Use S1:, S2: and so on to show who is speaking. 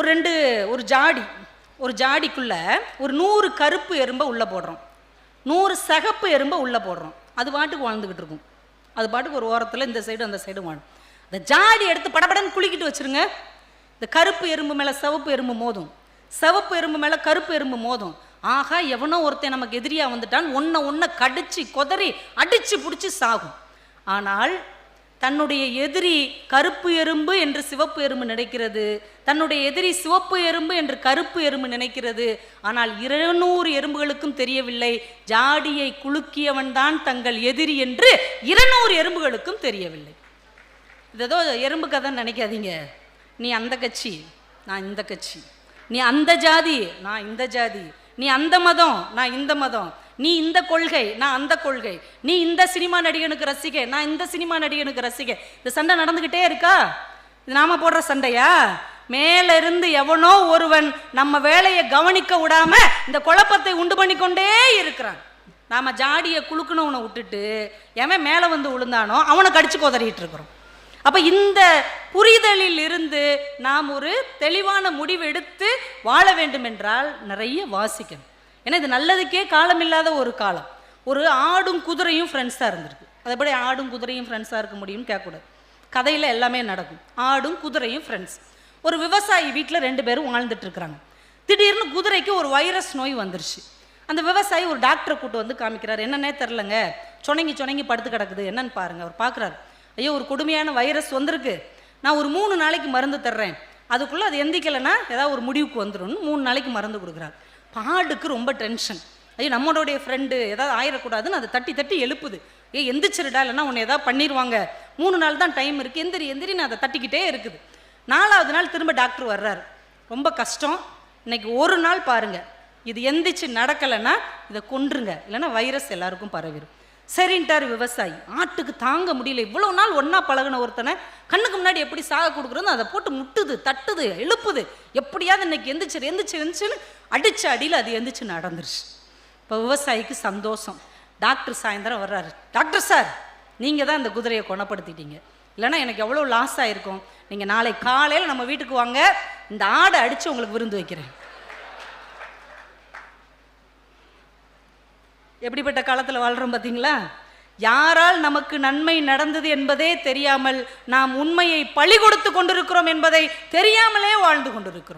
S1: ஒரு ஜாடிக்குள்ள ஒரு 100 கருப்பு எறும்பை உள்ளே போடுறோம், 100 சிகப்பு எறும்பை உள்ளே போடுறோம். அது பாட்டுக்கு வாழ்ந்துக்கிட்டு இருக்கும். அது பாட்டுக்கு ஒரு ஓரத்தில் இந்த சைடு அந்த சைடு வாழும். அந்த ஜாடி எடுத்து படபடன்னு குளிக்கிட்டு வச்சுருங்க. இந்த கருப்பு எறும்பு மேலே சிவப்பு எறும்பு மோதும், சிவப்பு எறும்பு மேலே கருப்பு எறும்பு மோதும். ஆகா, எவனோ ஒருத்தன் நமக்கு எதிரியாக வந்துட்டான், ஒன்றை கடிச்சு கொதறி அடித்து பிடிச்சி சாகும். ஆனால் தன்னுடைய எதிரி கருப்பு எறும்பு என்று சிவப்பு எறும்பு நினைக்கிறது, தன்னுடைய எதிரி சிவப்பு எறும்பு என்று கருப்பு எறும்பு நினைக்கிறது. ஆனால் 200 எறும்புகளுக்கும் தெரியவில்லை, ஜாடியை குலுக்கியவன் தான் தங்கள் எதிரி என்று 200 எறும்புகளுக்கும் தெரியவில்லை. இதோ எறும்பு கதை நினைக்காதீங்க. நீ அந்த கட்சி, நான் இந்த கட்சி, நீ அந்த ஜாதி, நான் இந்த ஜாதி, நீ அந்த மதம், நான் இந்த மதம், நீ இந்த கொள்கை, நான் அந்த கொள்கை, நீ இந்த சினிமா நடிகனுக்கு ரசிகை, நான் இந்த சினிமா நடிகனுக்கு ரசிகை. இந்த சண்டை நடந்துக்கிட்டே இருக்கா? இது நாம போடுற சண்டையா? மேல இருந்து எவனோ ஒருவன் நம்ம வேலையை கவனிக்க விடாம இந்த குழப்பத்தை உண்டு பண்ணி கொண்டே இருக்கிறான். நாம ஜாடியை குலுக்கணும்னு விட்டுட்டு எவன் மேல வந்து விழுந்தானோ அவனை கடிச்சு கொதறிட்டு இருக்கிறோம். அப்ப இந்த புரிதலில் இருந்து நாம் ஒரு தெளிவான முடிவு எடுத்து வாழ வேண்டும் என்றால் நிறைய வாசிக்கணும். ஏன்னா இது நல்லதுக்கே காலம் இல்லாத ஒரு காலம். ஒரு ஆடும் குதிரையும் ஃப்ரெண்ட்ஸாக இருந்திருக்கு. அதேபடி ஆடும் குதிரையும் ஃப்ரெண்ட்ஸாக இருக்க முடியும்னு கேட்கக்கூடாது. கதையில் எல்லாமே நடக்கும். ஆடும் குதிரையும் ஃப்ரெண்ட்ஸ். ஒரு விவசாயி வீட்டில் 2 பேரும் வாழ்ந்துட்டு இருக்கிறாங்க. திடீர்னு குதிரைக்கு ஒரு வைரஸ் நோய் வந்துருச்சு. அந்த விவசாயி ஒரு டாக்டரை கூட்டு வந்து காமிக்கிறார். என்னன்னே தெரிலங்க, சொனங்கி படுத்து கிடக்குது, என்னன்னு பாருங்க. அவர் பார்க்குறாரு, ஐயோ ஒரு கொடுமையான வைரஸ் வந்திருக்கு, நான் ஒரு 3 நாளைக்கு மருந்து தர்றேன், அதுக்குள்ளே அது எந்திக்கலைன்னா ஏதாவது ஒரு முடிவுக்கு வந்துடும். 3 நாளைக்கு மருந்து கொடுக்குறாரு. பாடுக்கு ரொம்ப டென்ஷன். ஐயோ நம்மளுடைய ஃப்ரெண்டு ஏதாவது ஆயிடக்கூடாதுன்னு அதை தட்டி எழுப்புது. எந்திரிச்சிருடா, இல்லைன்னா உன்னை ஏதாவது பண்ணிடுவாங்க, 3 நாள் தான் டைம் இருக்குது, எந்திரின்னு அதை தட்டிக்கிட்டே இருக்குது. 4வது நாள் திரும்ப டாக்டர் வர்றாரு. ரொம்ப கஷ்டம், இன்னைக்கு ஒரு நாள் பாருங்க, இது எந்திரிச்சு நடக்கலைன்னா இதை கொன்றுங்க, இல்லைன்னா வைரஸ் எல்லாருக்கும் பரவிடும். சரின்ட்டார் விவசாயி. ஆட்டுக்கு தாங்க முடியல, இவ்வளோ நாள் ஒன்றா பழகின ஒருத்தனை கண்ணுக்கு முன்னாடி எப்படி சாக கொடுக்குறோன்னு அதை போட்டு முட்டுது, தட்டுது, எழுப்புது. எப்படியாவது இன்னைக்கு எந்திரிச்சுன்னு அடிச்ச அடியில் அது எந்திரிச்சு நடந்துருச்சு. இப்போ விவசாயிக்கு சந்தோஷம். டாக்டர் சாயந்தரம் வர்றாரு. டாக்டர் சார், நீங்கள் தான் இந்த குதிரையை குணப்படுத்திட்டீங்க, இல்லைன்னா எனக்கு எவ்வளோ லாஸ் ஆகிருக்கும். நீங்கள் நாளை காலையில் நம்ம வீட்டுக்கு வாங்க, இந்த ஆடை அடித்து உங்களுக்கு விருந்து வைக்கிறேன். எப்படிப்பட்ட காலத்தில் வாழ்கிறோம் பார்த்தீங்களா? யாரால் நமக்கு நன்மை நடந்தது என்பதே தெரியாமல் நாம் உண்மையை பழி கொடுத்து கொண்டிருக்கிறோம் என்பதை தெரியாமலே வாழ்ந்து கொண்டிருக்கிறோம்.